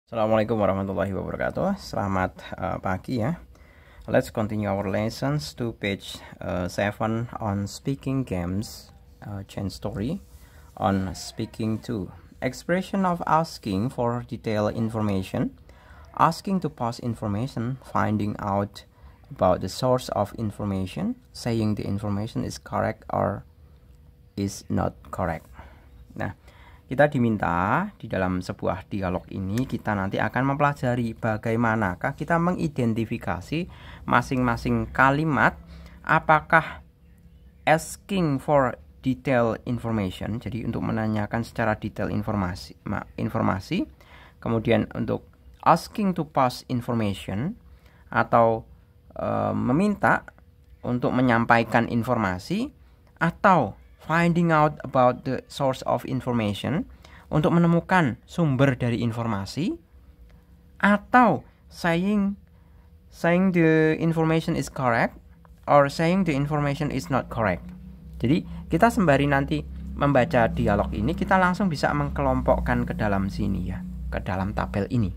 Assalamualaikum warahmatullahi wabarakatuh. Selamat pagi ya. Let's continue our lessons to page 7 on speaking games, change story on speaking 2. Expression of asking for detailed information, asking to pass information, finding out about the source of information, saying the information is correct or is not correct. Nah, kita diminta di dalam sebuah dialog ini kita nanti akan mempelajari bagaimanakah kita mengidentifikasi masing-masing kalimat, apakah asking for detail information, jadi untuk menanyakan secara detail informasi, kemudian untuk asking to pass information atau meminta untuk menyampaikan informasi, atau finding out about the source of information, untuk menemukan sumber dari informasi, atau saying the information is correct or saying the information is not correct. Jadi kita sembari nanti membaca dialog ini, kita langsung bisa mengkelompokkan ke dalam sini ya, ke dalam tabel ini.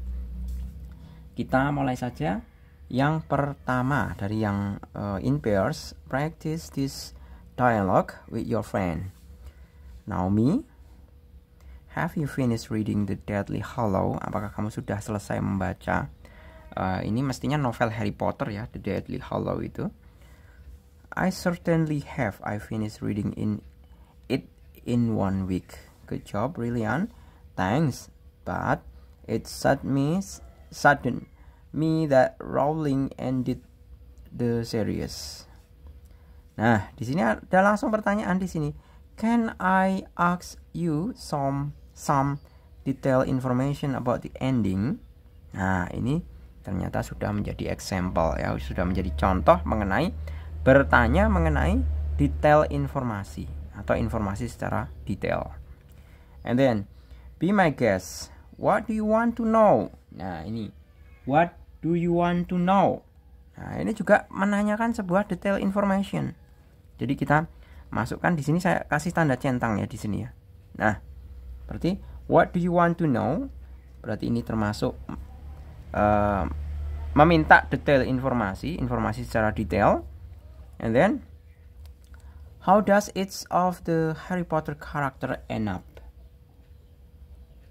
Kita mulai saja. Yang pertama dari yang in pairs, practice this dialogue with your friend. Naomi, have you finished reading The Deathly Hallows? Apakah kamu sudah selesai membaca? Ini mestinya novel Harry Potter ya, The Deathly Hallows itu. I certainly have. I finished reading it in 1 week. Good job, brilliant. Thanks. But it saddened me that Rowling ended the series. Nah, di sini ada langsung pertanyaan di sini. Can I ask you some detailed information about the ending? Nah, ini ternyata sudah menjadi example ya, sudah menjadi contoh mengenai bertanya mengenai detail informasi atau informasi secara detail. And then, be my guest. What do you want to know? Nah, ini what do you want to know? Nah, ini juga menanyakan sebuah detail information. Jadi kita masukkan di sini, saya kasih tanda centang ya di sini ya. Nah, berarti what do you want to know? Berarti ini termasuk meminta detail informasi secara detail. And then, how does each of the Harry Potter character end up?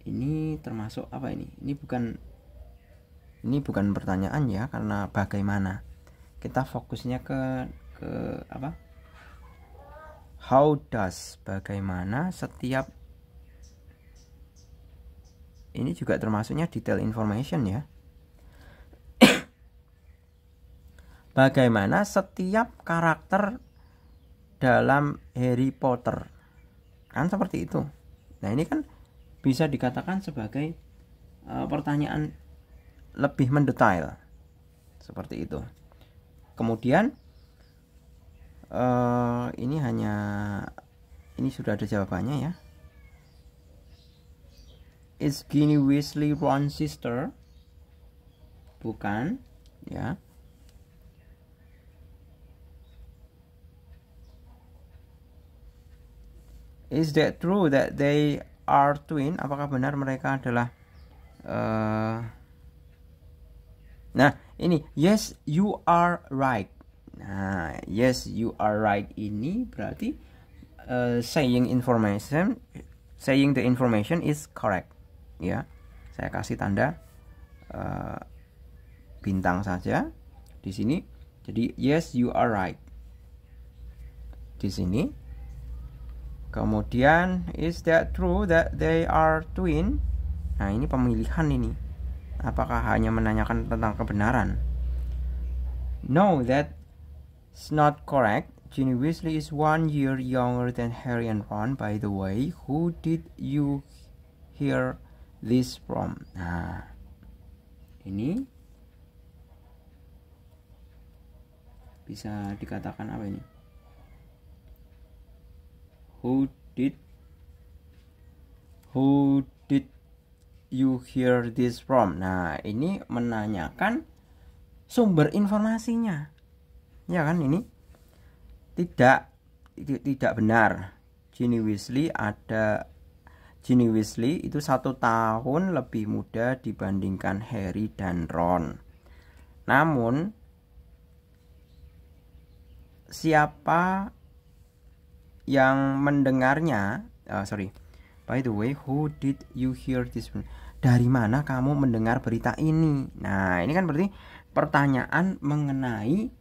Ini termasuk apa ini? Ini bukan pertanyaan ya, karena bagaimana. Kita fokusnya ke apa? How does, bagaimana setiap, ini juga termasuknya detail information ya. Bagaimana setiap karakter dalam Harry Potter, kan seperti itu. Nah, ini kan bisa dikatakan sebagai pertanyaan lebih mendetail seperti itu. Kemudian ini sudah ada jawabannya ya. Is Ginny Weasley Ron's sister? Bukan ya. Is that true that they are twin? Apakah benar mereka adalah Nah, ini yes you are right. Nah, yes you are right ini berarti saying the information is correct. Ya. Saya kasih tanda bintang saja di sini. Jadi yes you are right. Di sini. Kemudian is that true that they are twin? Nah, ini pemilihan ini. Apakah hanya menanyakan tentang kebenaran? No, that's not correct. Ginny Weasley is 1 year younger than Harry and Ron. By the way, who did you hear this from? Nah, ini bisa dikatakan apa ini? Who did you hear this from? Nah, ini menanyakan sumber informasinya. Ya kan, ini tidak benar. Ginny Weasley Ginny Weasley itu 1 tahun lebih muda dibandingkan Harry dan Ron. Namun siapa yang mendengarnya? By the way, who did you hear this? Dari mana kamu mendengar berita ini? Nah, ini kan berarti pertanyaan mengenai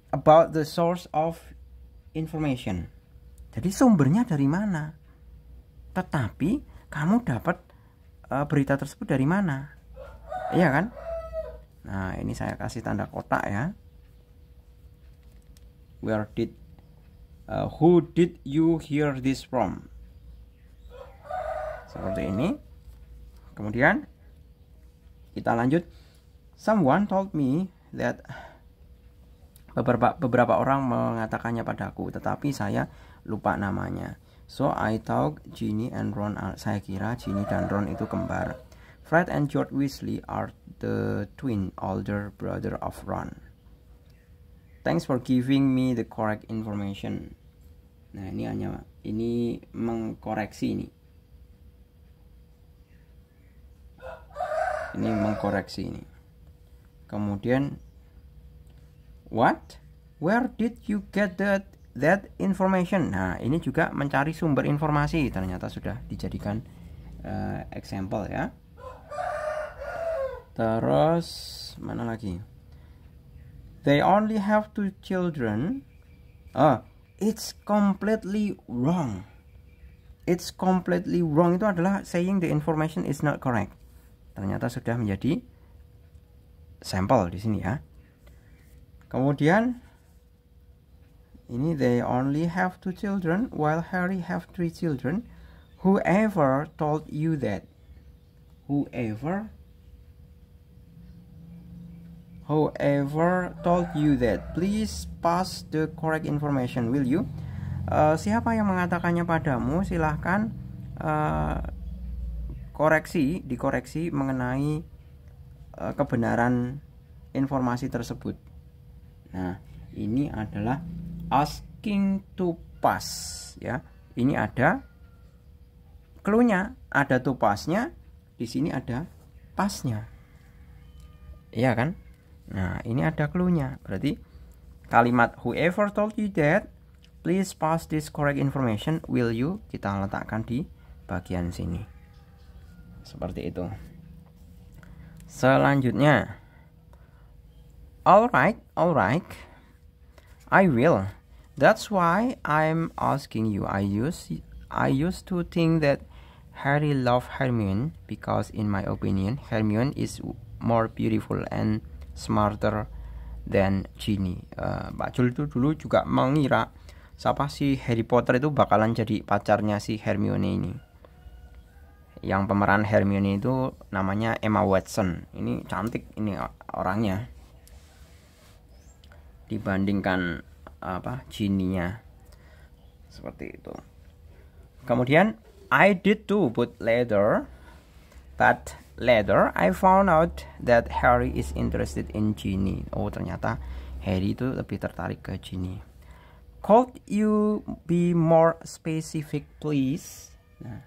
about the source of information. Jadi sumbernya dari mana? Tetapi kamu dapat berita tersebut dari mana? Iya kan? Nah, ini saya kasih tanda kotak ya. Who did you hear this from? Seperti ini. Kemudian kita lanjut. Someone told me that. Beberapa orang mengatakannya padaku, tetapi saya lupa namanya. So I thought Ginny and Ron saya kira Ginny dan Ron itu kembar. Fred and George Weasley are the twin older brother of Ron. Thanks for giving me the correct information. Nah, ini mengkoreksi ini. Ini mengkoreksi ini. Kemudian what? Where did you get that information? Nah, ini juga mencari sumber informasi. Ternyata sudah dijadikan example ya. Terus mana lagi? They only have 2 children. It's completely wrong. It's completely wrong itu adalah saying the information is not correct. Ternyata sudah menjadi sampel di sini ya. Kemudian ini they only have 2 children while Harry have 3 children. Whoever told you that? Whoever told you that? Please pass the correct information, will you? Siapa yang mengatakannya padamu? Silahkan dikoreksi mengenai kebenaran informasi tersebut. Nah, ini adalah asking to pass ya. Ini ada clue-nya, ada to pass-nya, di sini ada pass-nya. Iya kan? Nah, ini ada clue-nya. Berarti kalimat whoever told you that, please pass this correct information, will you? Kita letakkan di bagian sini. Seperti itu. Selanjutnya, Alright, I will. That's why I'm asking you. I used to think that Harry loved Hermione because in my opinion Hermione is more beautiful and smarter than Ginny. Mbak Jul itu dulu juga mengira siapa sih Harry Potter itu bakalan jadi pacarnya si Hermione ini. Yang pemeran Hermione itu namanya Emma Watson. Ini cantik ini orangnya dibandingkan Ginny-nya. Seperti itu. Kemudian I did too, but later I found out that Harry is interested in Ginny. Oh, ternyata Harry itu lebih tertarik ke Ginny. Could you be more specific, please? Nah,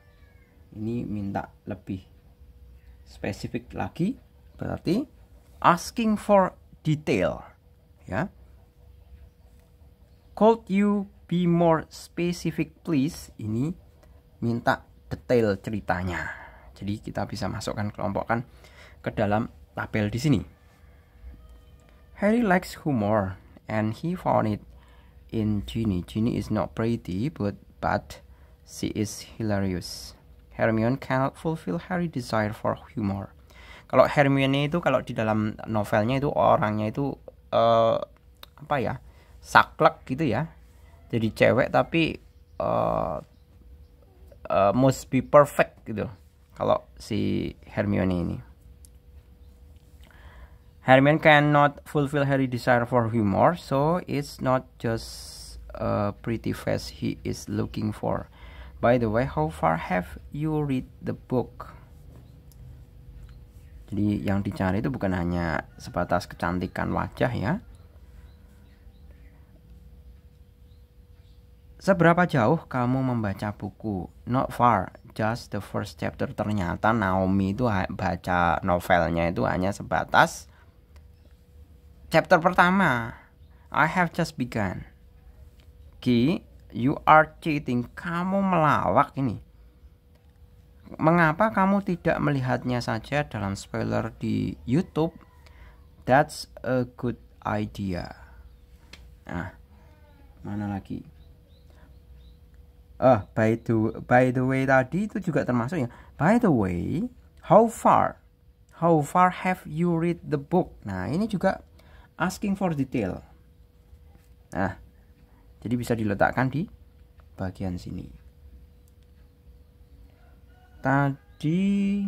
ini minta lebih spesifik lagi, berarti asking for detail, ya. Could you be more specific, please? Ini minta detail ceritanya. Jadi kita bisa masukkan kelompokkan ke dalam tabel di sini. Harry likes humor and he found it in Ginny. Ginny is not pretty, but she is hilarious. Hermione cannot fulfill Harry's desire for humor. Kalau Hermione itu kalau di dalam novelnya itu orangnya itu saklek gitu ya. Jadi cewek tapi must be perfect gitu. Kalau si Hermione ini. Hermione cannot fulfill Harry's desire for humor, so it's not just a pretty face he is looking for. By the way, how far have you read the book? Jadi yang dicari itu bukan hanya sebatas kecantikan wajah ya. Seberapa jauh kamu membaca buku? Not far, just the first chapter. Ternyata Naomi itu baca novelnya itu hanya sebatas chapter pertama. I have just begun. Ki, you are cheating. Kamu melawak ini. Mengapa kamu tidak melihatnya saja dalam spoiler di YouTube? That's a good idea. Nah, mana lagi? By the way tadi itu juga termasuk ya. By the way, how far have you read the book? Nah, ini juga asking for detail. Nah, jadi bisa diletakkan di bagian sini. Tadi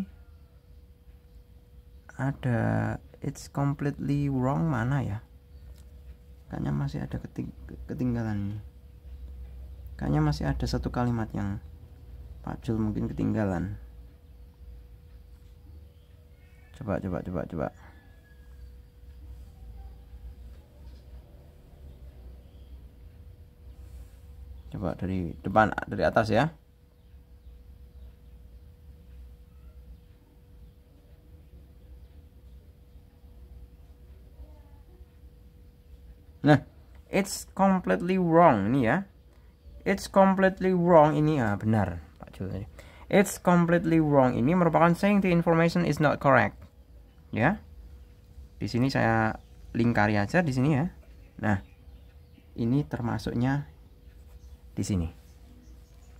ada it's completely wrong, mana ya? Kayaknya masih ada ketinggalan. Kayaknya masih ada satu kalimat yang Pak Jul mungkin ketinggalan. Coba. Coba dari depan, dari atas ya. Nah, it's completely wrong ini ya. It's completely wrong ini ya, benar Pak Jul. It's completely wrong ini merupakan saying the information is not correct. Ya. Di sini saya lingkari aja di sini ya. Nah, ini termasuknya di sini.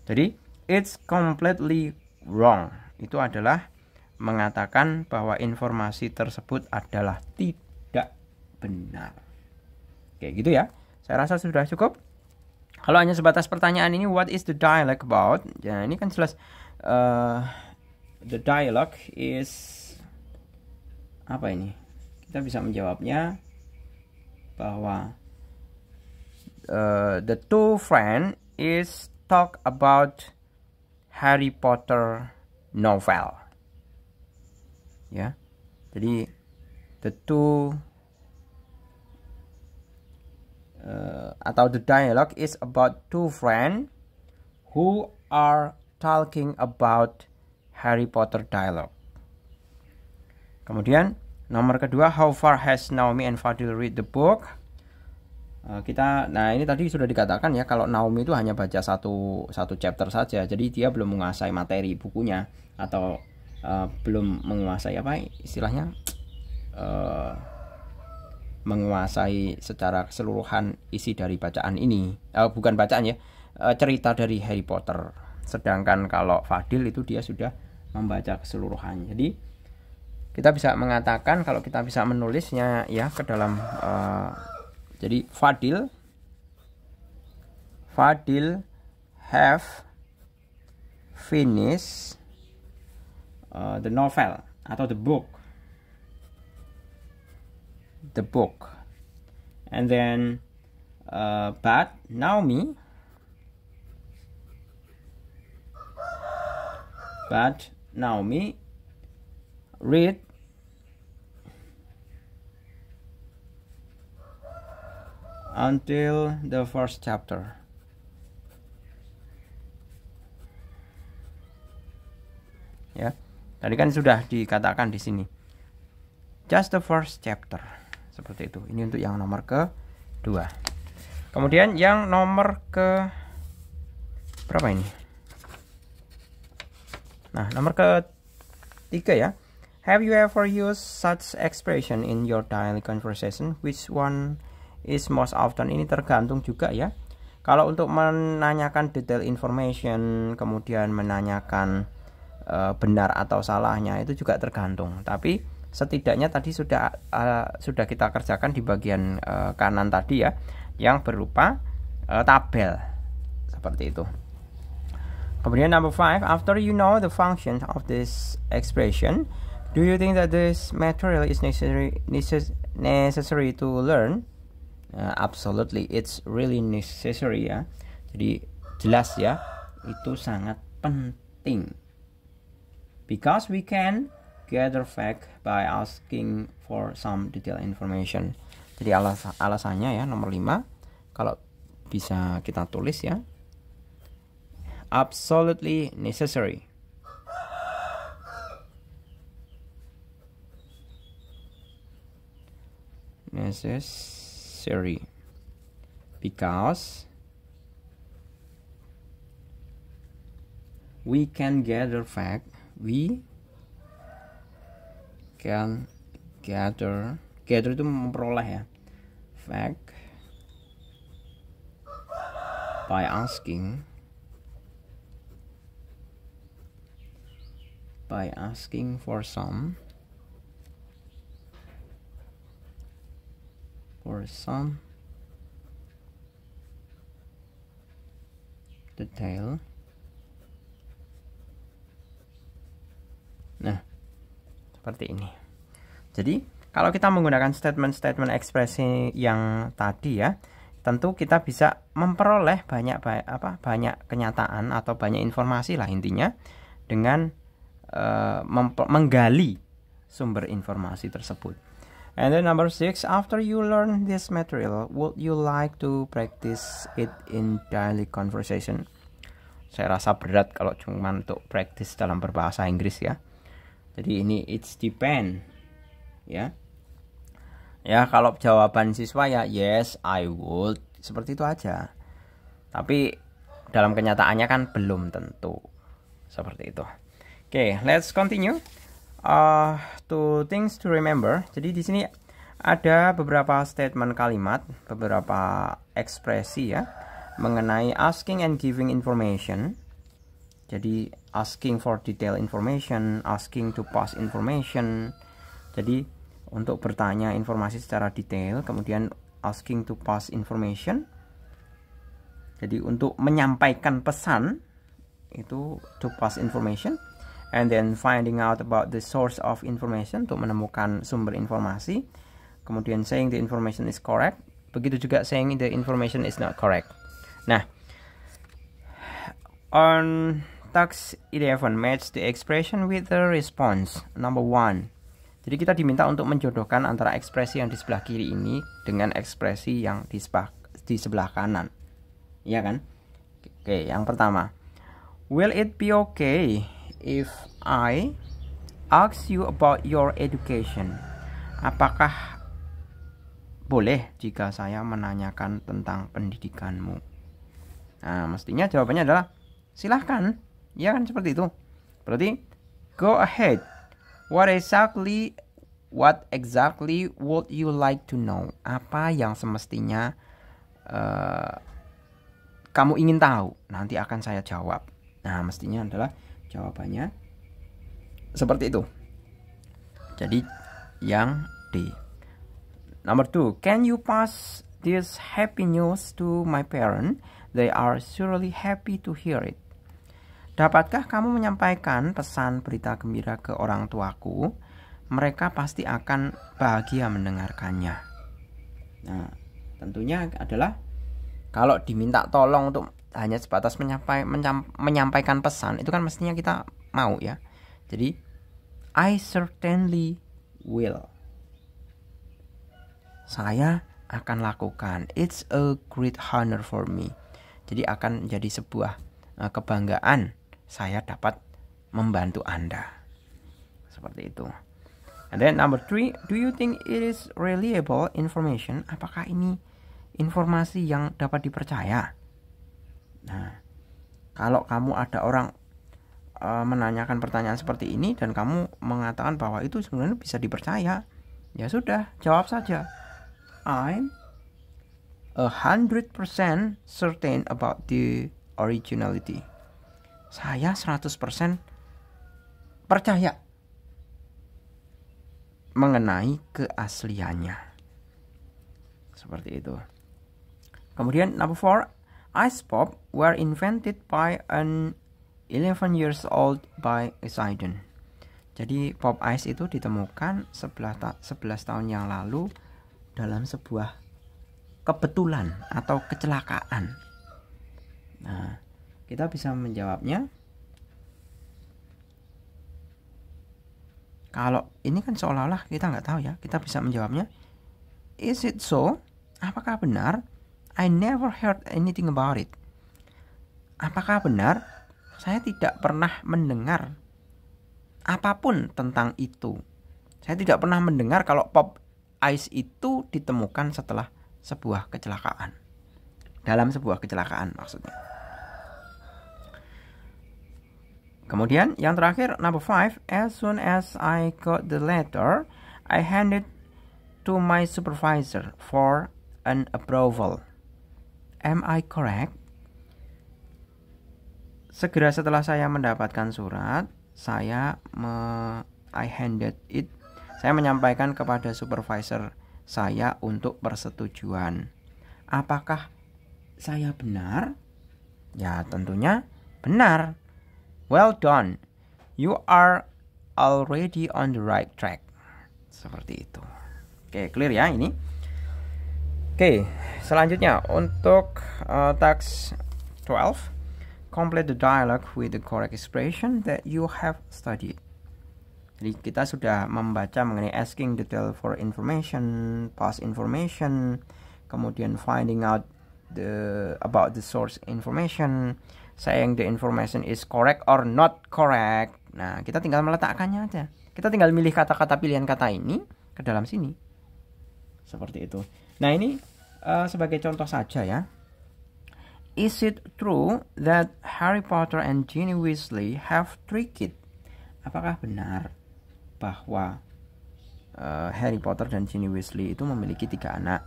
Jadi, it's completely wrong. Itu adalah mengatakan bahwa informasi tersebut adalah tidak benar. Oke, gitu ya. Saya rasa sudah cukup. Kalau hanya sebatas pertanyaan ini, what is the dialogue about? Ya, ini kan jelas the dialogue is apa ini? Kita bisa menjawabnya bahwa the two friend is talk about Harry Potter novel. Ya. Jadi the two atau the dialogue is about two friends who are talking about Harry Potter dialogue. Kemudian nomor kedua, how far has Naomi and Fadil read the book? Nah ini tadi sudah dikatakan ya, kalau Naomi itu hanya baca satu chapter saja, jadi dia belum menguasai materi bukunya atau belum menguasai apa istilahnya, menguasai secara keseluruhan isi dari bacaan ini, bukan bacaan ya, cerita dari Harry Potter. Sedangkan kalau Fadil itu dia sudah membaca keseluruhan. Jadi kita bisa mengatakan kalau kita bisa menulisnya ya ke dalam jadi Fadil have finished the novel atau the book, and then but Naomi read until the first chapter. Ya, tadi kan sudah dikatakan di sini. Just the first chapter. Seperti itu. Ini untuk yang nomor kedua. Kemudian yang nomor ke berapa ini? Nah, nomor ketiga ya. Have you ever used such expression in your daily conversation? Which one is most often? Ini tergantung juga ya. Kalau untuk menanyakan detail information, kemudian menanyakan benar atau salahnya, itu juga tergantung. Tapi setidaknya tadi sudah kita kerjakan di bagian kanan tadi ya, yang berupa tabel seperti itu. Kemudian number 5, after you know the function of this expression, do you think that this material is necessary to learn? Absolutely, it's really necessary ya. Jadi jelas ya, itu sangat penting. Because we can gather fact by asking for some detailed information. Jadi alasannya ya nomor 5, kalau bisa kita tulis ya. Absolutely necessary. Necessary. Because we can gather fact. We can gather itu memperoleh ya, fact by asking for some detail. Nah, seperti ini. Jadi kalau kita menggunakan statement ekspresi yang tadi ya, tentu kita bisa memperoleh banyak kenyataan atau banyak informasi lah intinya dengan menggali sumber informasi tersebut. And then number 6, after you learn this material, would you like to practice it in daily conversation? Saya rasa berat kalau cuma untuk practice dalam berbahasa Inggris ya. Jadi ini it's depend ya. Ya kalau jawaban siswa ya yes I would, seperti itu aja. Tapi dalam kenyataannya kan belum tentu seperti itu. Oke, let's continue. To things to remember. Jadi di sini ada beberapa statement kalimat, beberapa ekspresi ya mengenai asking and giving information. Jadi asking for detailed information, asking to pass information. Jadi untuk bertanya informasi secara detail, kemudian asking to pass information. Jadi untuk menyampaikan pesan itu to pass information. And then finding out about the source of information, untuk menemukan sumber informasi. Kemudian saying the information is correct. Begitu juga saying the information is not correct. Nah, on task 11, match the expression with the response. Number 1. Jadi kita diminta untuk menjodohkan antara ekspresi yang di sebelah kiri ini dengan ekspresi yang di sebelah kanan. Iya kan? Oke, yang pertama. Will it be okay if I ask you about your education? Apakah boleh jika saya menanyakan tentang pendidikanmu? Nah, mestinya jawabannya adalah silahkan. Ya kan, seperti itu. Berarti go ahead. What exactly would you like to know? Apa yang semestinya kamu ingin tahu? Nanti akan saya jawab. Nah, mestinya adalah jawabannya seperti itu. Jadi yang D. Number 2, can you pass this happy news to my parents? They are surely happy to hear it. Dapatkah kamu menyampaikan pesan berita gembira ke orang tuaku? Mereka pasti akan bahagia mendengarkannya. Nah, tentunya adalah kalau diminta tolong untuk hanya sebatas menyampaikan pesan, itu kan mestinya kita mau ya. Jadi I certainly will. Saya akan lakukan. It's a great honor for me. Jadi akan menjadi sebuah kebanggaan saya dapat membantu Anda. Seperti itu. And then number 3, do you think it is reliable information? Apakah ini informasi yang dapat dipercaya? Nah, kalau kamu ada orang menanyakan pertanyaan seperti ini dan kamu mengatakan bahwa itu sebenarnya bisa dipercaya, ya sudah, jawab saja. I'm 100% certain about the originality. Saya 100% percaya mengenai keasliannya. Seperti itu. Kemudian number 4, ice pop were invented by an 11 years old by Poseidon. Jadi pop ice itu ditemukan 11 tahun yang lalu dalam sebuah kebetulan atau kecelakaan. Nah, kita bisa menjawabnya. Kalau ini kan seolah-olah kita nggak tahu ya, kita bisa menjawabnya. Is it so? Apakah benar? I never heard anything about it. Apakah benar? saya tidak pernah mendengar apapun tentang itu. Saya tidak pernah mendengar kalau pop ice itu ditemukan setelah sebuah kecelakaan. Dalam sebuah kecelakaan maksudnya. Kemudian yang terakhir, number 5, as soon as I got the letter, I handed to my supervisor for an approval. Am I correct? Segera setelah saya mendapatkan surat, saya menyampaikan kepada supervisor saya untuk persetujuan. Apakah saya benar? Ya, tentunya benar. Well done. You are already on the right track. Seperti itu. Oke, clear ya ini. Oke, selanjutnya untuk task 12. Complete the dialogue with the correct expression that you have studied. Jadi kita sudah membaca mengenai asking detail for information, past information, kemudian finding out about the source information, saying the information is correct or not correct. Nah, kita tinggal meletakkannya aja. Kita tinggal milih kata-kata pilihan kata ini ke dalam sini. Seperti itu. Nah, ini sebagai contoh saja ya. Is it true that Harry Potter and Ginny Weasley have 3 kids? Apakah benar bahwa Harry Potter dan Ginny Weasley itu memiliki 3 anak?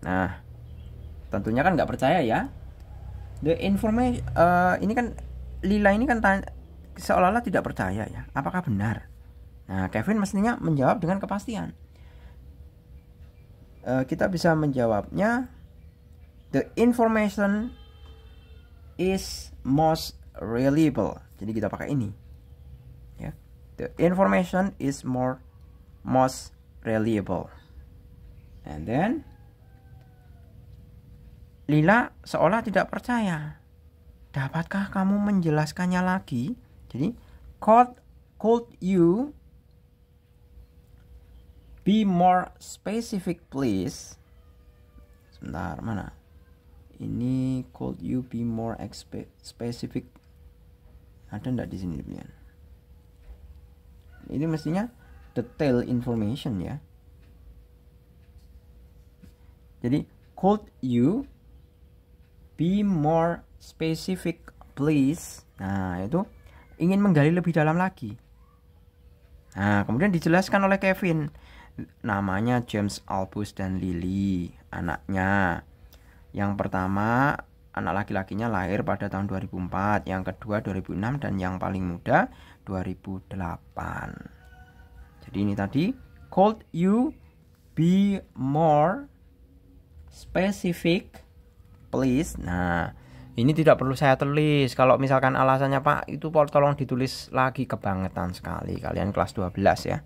Nah, tentunya kan nggak percaya ya. The information ini kan Lila ini kan seolah-olah tidak percaya ya. Apakah benar? Nah, Kevin mestinya menjawab dengan kepastian. Kita bisa menjawabnya, the information is most reliable. Jadi kita pakai ini. Ya. The information is most reliable. And then Lila seolah tidak percaya. Dapatkah kamu menjelaskannya lagi? Jadi could you be more specific please? Sebentar, mana? Ini could you be more specific? Ada enggak di sini pilihan? Ini mestinya detail information ya. Jadi could you be more specific please? Nah, itu ingin menggali lebih dalam lagi. Nah, kemudian dijelaskan oleh Kevin. Namanya James Albus dan Lily, anaknya. Yang pertama, anak laki-lakinya lahir pada tahun 2004, yang kedua 2006, dan yang paling muda 2008. Jadi ini tadi, could you be more specific please? Nah, ini tidak perlu saya tulis. Kalau misalkan alasannya Pak, itu tolong ditulis lagi, kebangetan sekali. Kalian kelas 12 ya.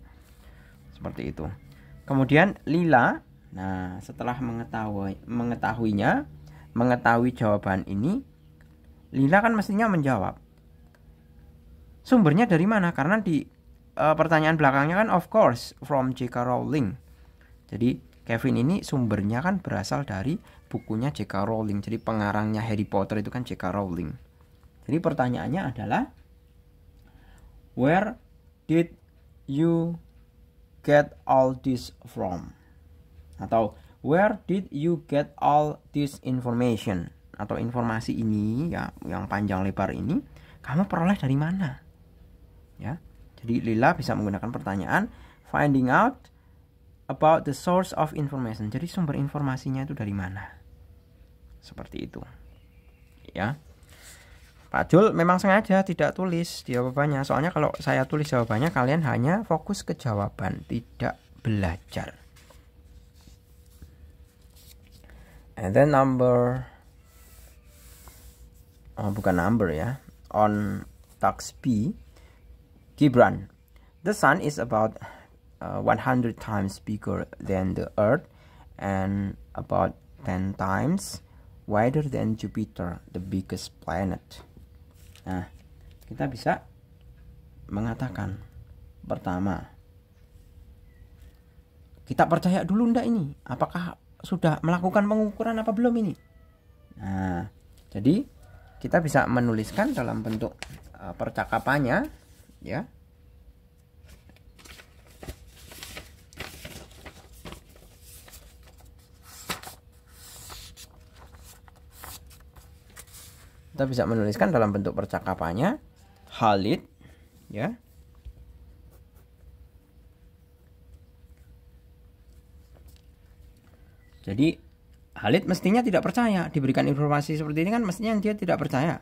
Seperti itu. Kemudian Lila, nah setelah mengetahui jawaban ini, Lila kan mestinya menjawab. Sumbernya dari mana? Karena di pertanyaan belakangnya kan of course from J.K. Rowling. Jadi Kevin ini sumbernya kan berasal dari bukunya J.K. Rowling. Jadi pengarangnya Harry Potter itu kan J.K. Rowling. Jadi pertanyaannya adalah, where did you get all this from? Atau where did you get all this information? Atau informasi ini ya, yang panjang lebar ini kamu peroleh dari mana? Ya. Jadi Lila bisa menggunakan pertanyaan finding out about the source of information. Jadi sumber informasinya itu dari mana? Seperti itu. Ya. Pak Jul memang sengaja tidak tulis jawabannya. Soalnya kalau saya tulis jawabannya, kalian hanya fokus ke jawaban, tidak belajar. And then on task B, Gibran, the sun is about 100 times bigger than the earth and about 10 times wider than Jupiter, the biggest planet. Nah, kita bisa mengatakan, pertama, kita percaya dulu ndak ini? Apakah sudah melakukan pengukuran apa belum ini? Nah, jadi kita bisa menuliskan dalam bentuk percakapannya, ya. Kita bisa menuliskan dalam bentuk percakapannya, Khalid, ya. Jadi Khalid mestinya tidak percaya diberikan informasi seperti ini, kan mestinya dia tidak percaya.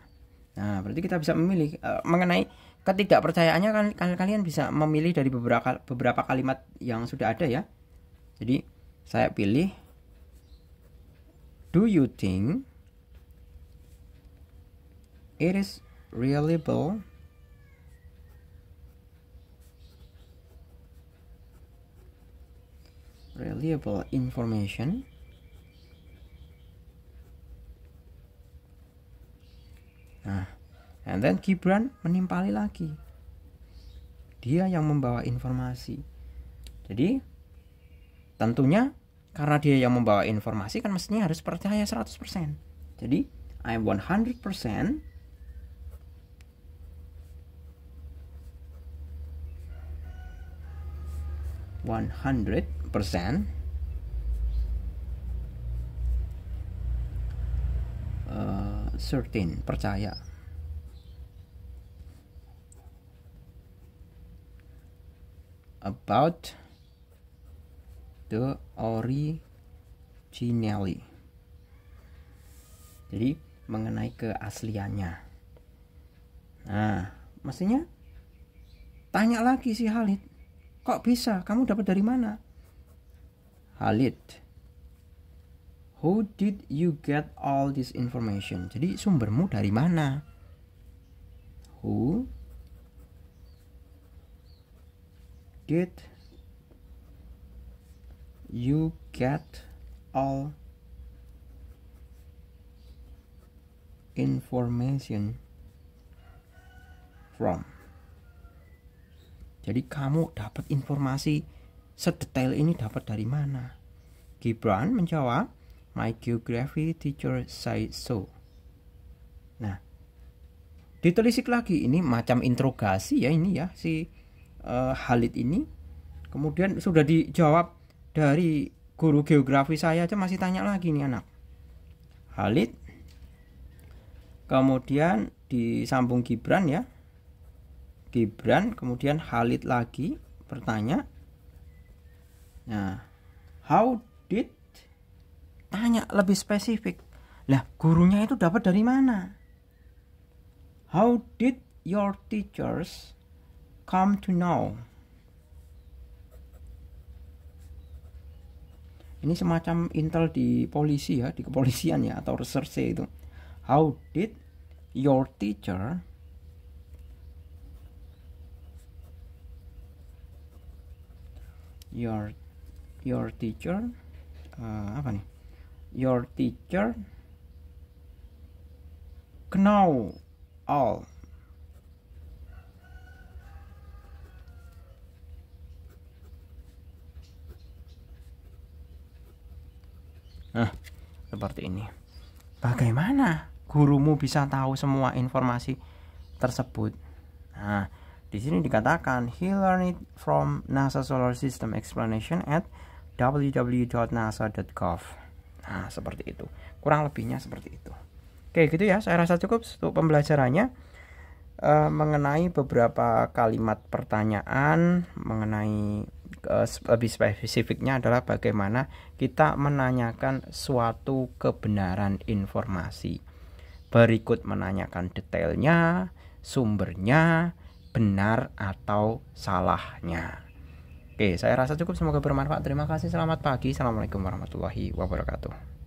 Nah, berarti kita bisa memilih mengenai ketidakpercayaannya, kan kalian bisa memilih dari beberapa kalimat yang sudah ada, ya. Jadi saya pilih, do you think it is reliable information Nah, and then Gibran menimpali lagi, dia yang membawa informasi. Jadi tentunya karena dia yang membawa informasi, kan mestinya harus percaya 100%. Jadi I'm 100% certain, percaya about the originality. Jadi mengenai keasliannya. Nah, mestinya tanya lagi si Khalid, kok bisa? Kamu dapat dari mana? Khalid, who did you get all this information? Jadi sumbermu dari mana? Who did you get all information from? Jadi kamu dapat informasi sedetail ini dapat dari mana? Gibran menjawab, my geography teacher said so. Nah, ditelisik lagi, ini macam interogasi ya ini ya, si Khalid ini. Kemudian sudah dijawab dari guru geografi saya aja masih tanya lagi nih anak. Khalid. Kemudian disambung Gibran ya. Gibran, kemudian Khalid lagi bertanya. Nah, how did, tanya lebih spesifik. Lah, gurunya itu dapat dari mana? How did your teachers come to know? Ini semacam intel di polisi ya, di kepolisian ya, atau research itu. How did your teacher your teacher apa nih? Your teacher know all. Nah, seperti ini. Bagaimana gurumu bisa tahu semua informasi tersebut? Nah, di sini dikatakan he learned it from NASA Solar System Explanation at www.nasa.gov. Nah, seperti itu. Kurang lebihnya seperti itu. Oke, gitu ya. Saya rasa cukup untuk pembelajarannya mengenai beberapa kalimat pertanyaan, mengenai lebih spesifiknya adalah bagaimana kita menanyakan suatu kebenaran informasi. Berikut menanyakan detailnya, sumbernya, benar atau salahnya. Oke, saya rasa cukup. Semoga bermanfaat. Terima kasih. Selamat pagi. Assalamualaikum warahmatullahi wabarakatuh.